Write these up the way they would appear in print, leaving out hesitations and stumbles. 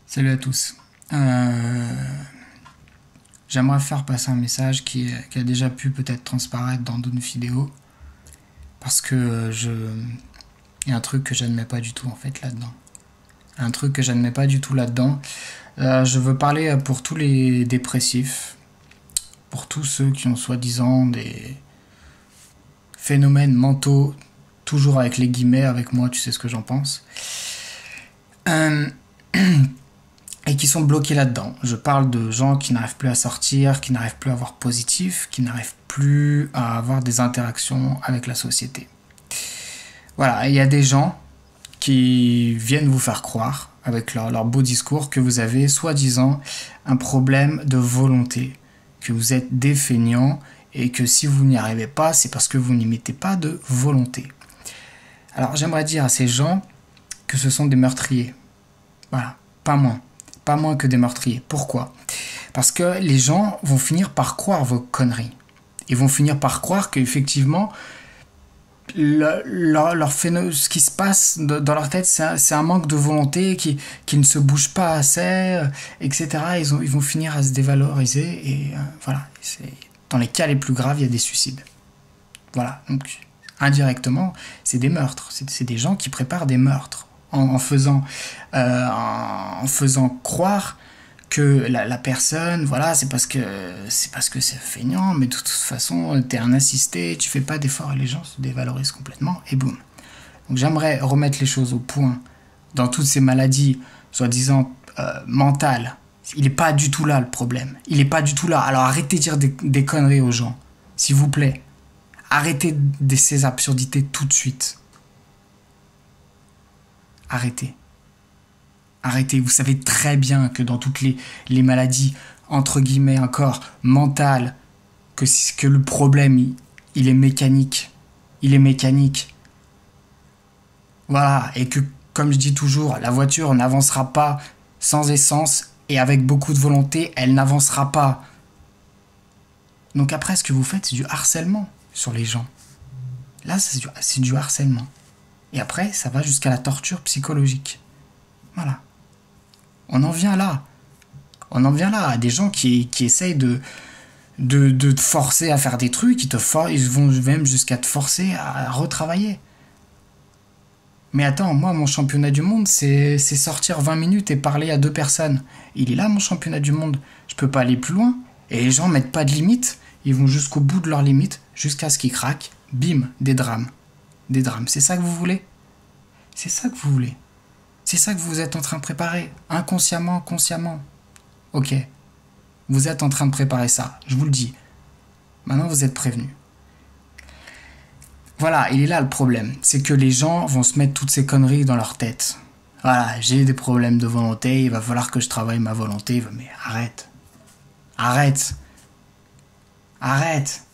Salut à tous. J'aimerais faire passer un message qui a déjà pu peut-être transparaître dans d'autres vidéos, parce que il y a un truc que j'admets pas du tout en fait là-dedans. Un truc que j'admets pas du tout là-dedans. Je veux parler pour tous les dépressifs, pour tous ceux qui ont soi-disant des phénomènes mentaux, toujours avec les guillemets, avec moi, tu sais ce que j'en pense. Et qui sont bloqués là-dedans. Je parle de gens qui n'arrivent plus à sortir, qui n'arrivent plus à voir positif, qui n'arrivent plus à avoir des interactions avec la société. Voilà, il y a des gens qui viennent vous faire croire, avec leur beau discours, que vous avez soi-disant un problème de volonté, que vous êtes des feignants et que si vous n'y arrivez pas, c'est parce que vous n'y mettez pas de volonté. Alors j'aimerais dire à ces gens que ce sont des meurtriers. Voilà, pas moins. Pas moins que des meurtriers. Pourquoi ? Parce que les gens vont finir par croire vos conneries. Ils vont finir par croire qu'effectivement, ce qui se passe dans leur tête, c'est un manque de volonté, qui ne se bouge pas assez, etc. Ils vont finir à se dévaloriser et voilà. Dans les cas les plus graves, il y a des suicides. Voilà. Donc, indirectement, c'est des meurtres. C'est des gens qui préparent des meurtres. En faisant croire que la personne, voilà, c'est parce que c'est feignant, mais de toute façon, t'es un assisté, tu fais pas d'efforts et les gens se dévalorisent complètement, et boum. Donc j'aimerais remettre les choses au point dans toutes ces maladies, soi-disant mentales. Il n'est pas du tout là le problème. Il n'est pas du tout là. Alors arrêtez de dire des conneries aux gens, s'il vous plaît. Arrêtez ces absurdités tout de suite. Arrêtez. Arrêtez. Vous savez très bien que dans toutes les maladies, entre guillemets encore, mentales, que le problème, il est mécanique. Il est mécanique. Voilà. Et que, comme je dis toujours, la voiture n'avancera pas sans essence et avec beaucoup de volonté, elle n'avancera pas. Donc après, ce que vous faites, c'est du harcèlement sur les gens. Là, c'est du harcèlement. Et après, ça va jusqu'à la torture psychologique. Voilà. On en vient là. On en vient là à des gens qui essayent de te forcer à faire des trucs, ils vont même jusqu'à te forcer à retravailler. Mais attends, moi, mon championnat du monde, c'est sortir 20 minutes et parler à 2 personnes. Il est là, mon championnat du monde. Je peux pas aller plus loin. Et les gens mettent pas de limite. Ils vont jusqu'au bout de leurs limites, jusqu'à ce qu'ils craquent. Bim, des drames. Des drames. C'est ça que vous voulez ? C'est ça que vous voulez. C'est ça que vous êtes en train de préparer. Inconsciemment, consciemment. Ok. Vous êtes en train de préparer ça. Je vous le dis. Maintenant, vous êtes prévenus. Voilà, il est là le problème. C'est que les gens vont se mettre toutes ces conneries dans leur tête. Voilà, j'ai des problèmes de volonté, il va falloir que je travaille ma volonté. Mais arrête. Arrête. Arrête.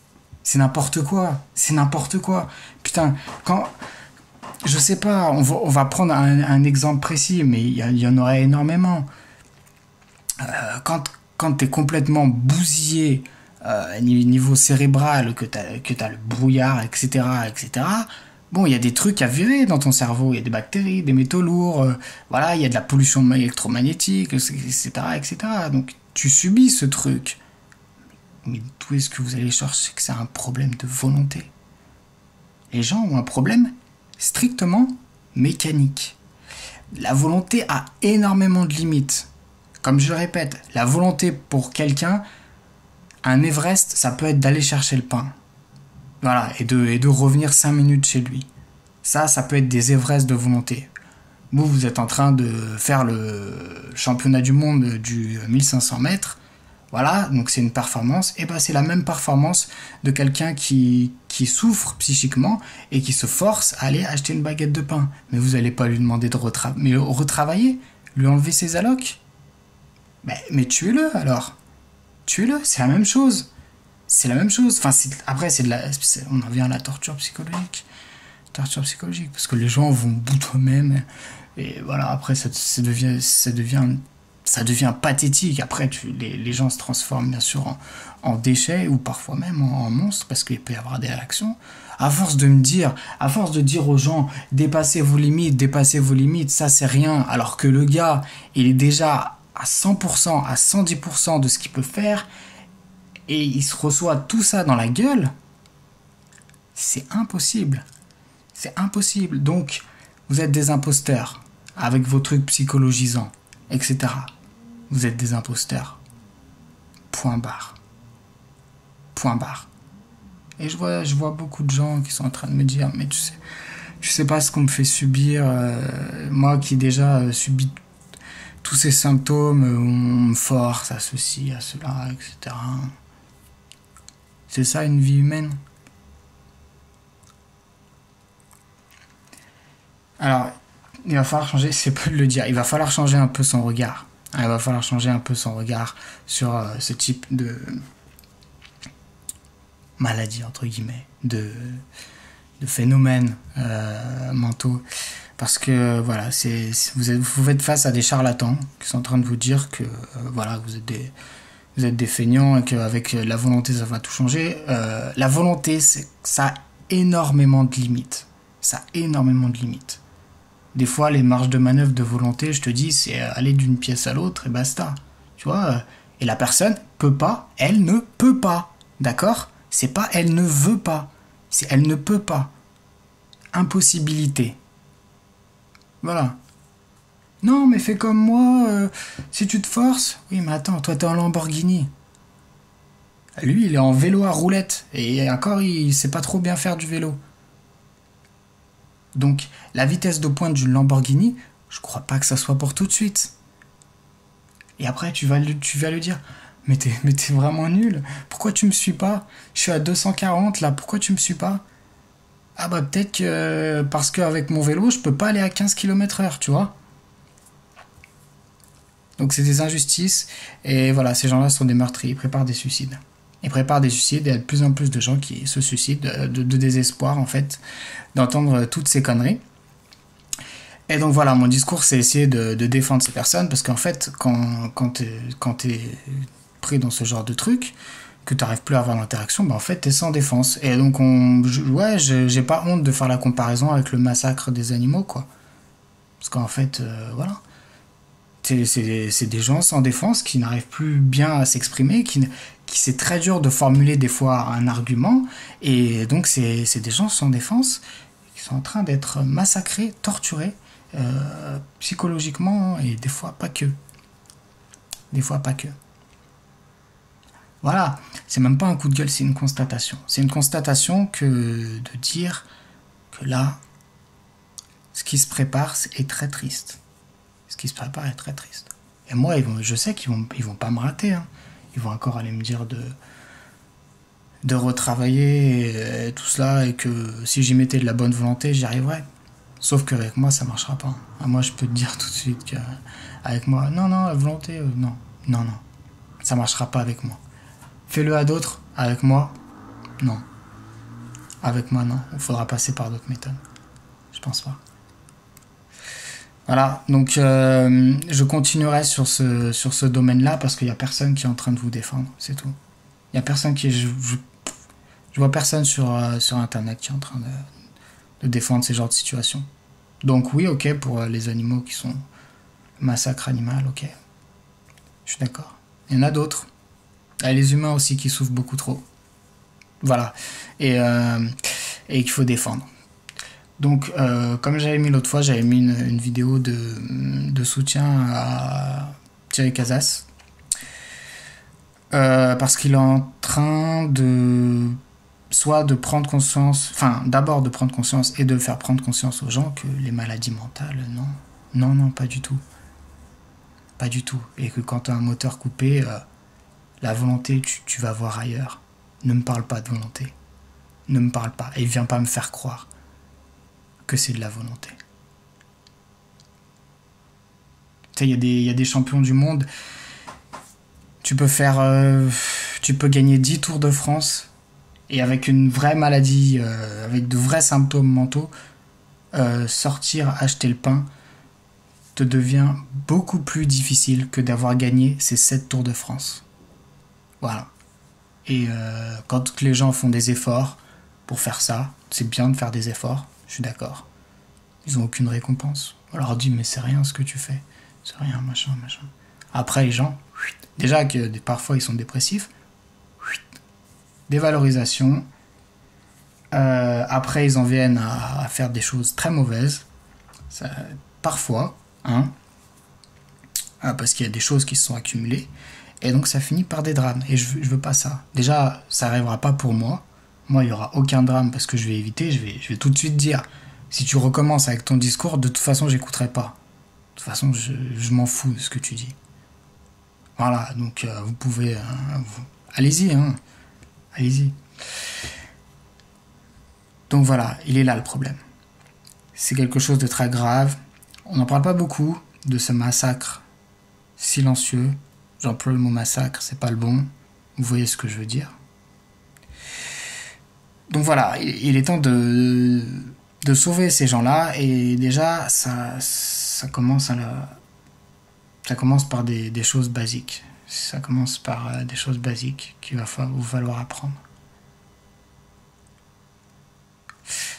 C'est n'importe quoi. C'est n'importe quoi. Putain, je sais pas, on va prendre un exemple précis, mais il y en aurait énormément. Quand t'es complètement bousillé niveau cérébral, que t'as le brouillard, etc., bon, il y a des trucs à virer dans ton cerveau. Il y a des bactéries, des métaux lourds, voilà, il y a de la pollution électromagnétique, etc., etc. Donc, tu subis ce truc. Mais d'où est-ce que vous allez chercher que c'est un problème de volonté ? Les gens ont un problème strictement mécanique. La volonté a énormément de limites. Comme je le répète, la volonté pour quelqu'un, un Everest, ça peut être d'aller chercher le pain. Voilà, et de revenir 5 minutes chez lui. Ça peut être des Everest de volonté. Vous êtes en train de faire le championnat du monde du 1500 mètres. Voilà, donc c'est une performance, et ben c'est la même performance de quelqu'un qui souffre psychiquement et qui se force à aller acheter une baguette de pain. Mais vous n'allez pas lui demander de retravailler, lui enlever ses allocs. Mais tuez-le alors. Tuez-le, c'est la même chose. C'est la même chose. Enfin, après, on en vient à la torture psychologique. Torture psychologique, parce que les gens vont au bout d'eux-mêmes. Et voilà, après, ça devient ça devient pathétique. Après, les gens se transforment bien sûr en déchets ou parfois même en monstres parce qu'il peut y avoir des réactions. À force de dire aux gens, dépassez vos limites, ça c'est rien, alors que le gars, il est déjà à 100%, à 110% de ce qu'il peut faire, et il se reçoit tout ça dans la gueule, c'est impossible. C'est impossible. Donc, vous êtes des imposteurs, avec vos trucs psychologisants, etc. Vous êtes des imposteurs. Point barre. Point barre. Et je vois beaucoup de gens qui sont en train de me dire, mais tu sais pas ce qu'on me fait subir, moi qui ai déjà subi tous ces symptômes, on me force à ceci, à cela, etc. C'est ça une vie humaine? Alors, il va falloir changer, c'est peu de le dire, il va falloir changer un peu son regard. Il va falloir changer un peu son regard sur ce type de maladie, entre guillemets, de phénomènes mentaux. Parce que voilà, vous êtes face à des charlatans qui sont en train de vous dire que voilà, vous êtes des feignants et qu'avec la volonté ça va tout changer. La volonté, ça a énormément de limites. Ça a énormément de limites. Des fois, les marges de manœuvre de volonté, je te dis, c'est aller d'une pièce à l'autre et basta. Tu vois, et la personne peut pas, elle ne peut pas. D'accord? C'est pas elle ne veut pas, c'est elle ne peut pas. Impossibilité. Voilà. Non, mais fais comme moi, si tu te forces. Oui, mais attends, toi t'es en Lamborghini. Lui, il est en vélo à roulette. Et encore, il sait pas trop bien faire du vélo. Donc, la vitesse de pointe d'une Lamborghini, je crois pas que ça soit pour tout de suite. Et après, tu vas lui dire, mais t'es vraiment nul. Pourquoi tu me suis pas? Je suis à 240 là, pourquoi tu me suis pas? Ah bah peut-être que parce qu'avec mon vélo, je peux pas aller à 15 km/h, tu vois. Donc c'est des injustices. Et voilà, ces gens-là sont des meurtriers, ils préparent des suicides. Ils préparent des suicides et il y a de plus en plus de gens qui se suicident de désespoir, en fait, d'entendre toutes ces conneries. Et donc voilà, mon discours, c'est essayer de défendre ces personnes, parce qu'en fait, quand t'es pris dans ce genre de truc, que tu n'arrives plus à avoir l'interaction, bah en fait, t'es sans défense. Et donc, j'ai pas honte de faire la comparaison avec le massacre des animaux, quoi. Parce qu'en fait, voilà. C'est des gens sans défense qui n'arrivent plus bien à s'exprimer, qui c'est très dur de formuler des fois un argument, et donc c'est des gens sans défense qui sont en train d'être massacrés, torturés, psychologiquement, et des fois pas que. Des fois pas que. Voilà, c'est même pas un coup de gueule, c'est une constatation. C'est une constatation que de dire que là, ce qui se prépare est très triste. Ce qui se prépare est très triste. Et moi, je sais qu'ils vont pas me rater. Hein. Ils vont encore aller me dire de retravailler et tout cela, et que si j'y mettais de la bonne volonté, j'y arriverais. Sauf qu'avec moi, ça marchera pas. Ah, moi, je peux te dire tout de suite qu'avec moi, non, la volonté, non. Ça marchera pas avec moi. Fais-le à d'autres, avec moi, non. Avec moi, non. Il faudra passer par d'autres méthodes. Je pense pas. Voilà, donc je continuerai sur ce domaine-là parce qu'il n'y a personne qui est en train de vous défendre, c'est tout. Il n'y a personne qui... Je vois personne sur Internet qui est en train de défendre ces genres de situations. Donc oui, ok, pour les animaux qui sont massacre animal, ok. Je suis d'accord. Il y en a d'autres. Il y a les humains aussi qui souffrent beaucoup trop. Voilà. Et qu'il faut défendre. Donc, comme j'avais mis l'autre fois, j'avais mis une vidéo de soutien à Thierry Casas. Parce qu'il est en train de prendre conscience, enfin, d'abord de prendre conscience et de faire prendre conscience aux gens que les maladies mentales, non, pas du tout. Pas du tout. Et que quand tu as un moteur coupé, la volonté, tu vas voir ailleurs. Ne me parle pas de volonté. Ne me parle pas. Et viens pas me faire croire que c'est de la volonté. Tu sais, il y a des champions du monde. Tu peux gagner 10 Tours de France et avec une vraie maladie, avec de vrais symptômes mentaux, sortir, acheter le pain te devient beaucoup plus difficile que d'avoir gagné ces 7 Tours de France. Voilà. Et quand les gens font des efforts pour faire ça, c'est bien de faire des efforts, je suis d'accord. Ils n'ont aucune récompense. On leur dit, mais c'est rien ce que tu fais. C'est rien, machin, machin. Après, les gens, déjà que parfois ils sont dépressifs, dévalorisation. Après, ils en viennent à faire des choses très mauvaises. Ça, parfois, hein, parce qu'il y a des choses qui se sont accumulées. Et donc, ça finit par des drames. Et je veux pas ça. Déjà, ça n'arrivera pas pour moi. Moi, il n'y aura aucun drame parce que je vais éviter. Je vais tout de suite dire, si tu recommences avec ton discours, de toute façon, j'écouterai pas. De toute façon, je m'en fous de ce que tu dis. Voilà, donc vous pouvez... allez-y, hein. Allez-y. Donc voilà, il est là le problème. C'est quelque chose de très grave. On n'en parle pas beaucoup de ce massacre silencieux. J'emploie le mot massacre, c'est pas le bon. Vous voyez ce que je veux dire. Donc voilà, il est temps de sauver ces gens-là. Et déjà, ça commence ça commence par des choses basiques. Ça commence par des choses basiques qu'il va vous falloir apprendre.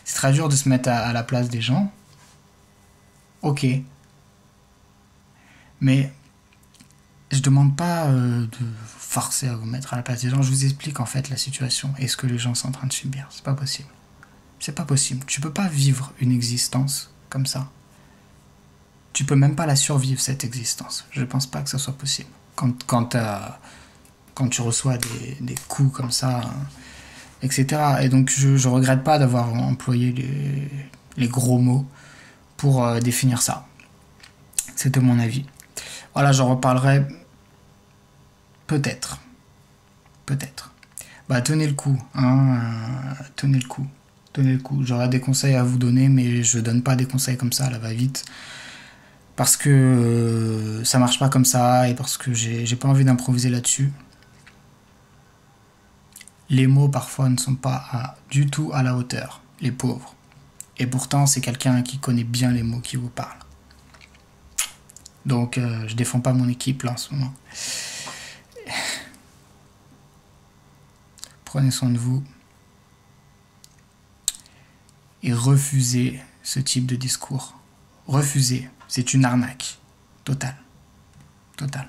C'est très dur de se mettre à la place des gens. Ok. Mais je demande pas de forcer à vous mettre à la place des gens. Je vous explique en fait la situation et ce que les gens sont en train de subir. C'est pas possible. C'est pas possible. Tu peux pas vivre une existence comme ça. Tu peux même pas la survivre, cette existence. Je pense pas que ça soit possible. Quand tu reçois des coups comme ça, etc. Et donc je regrette pas d'avoir employé les gros mots pour définir ça. C'était mon avis. Voilà, j'en reparlerai peut-être. Peut-être. Bah tenez le coup, hein, tenez le coup. Tenez le coup. J'aurais des conseils à vous donner, mais je donne pas des conseils comme ça, là va vite. Parce que ça marche pas comme ça et parce que j'ai pas envie d'improviser là-dessus. Les mots parfois ne sont pas du tout à la hauteur, les pauvres. Et pourtant c'est quelqu'un qui connaît bien les mots qui vous parle. Donc je défends pas mon équipe là en ce moment. Prenez soin de vous. Et refusez ce type de discours. Refusez. C'est une arnaque. Totale. Totale.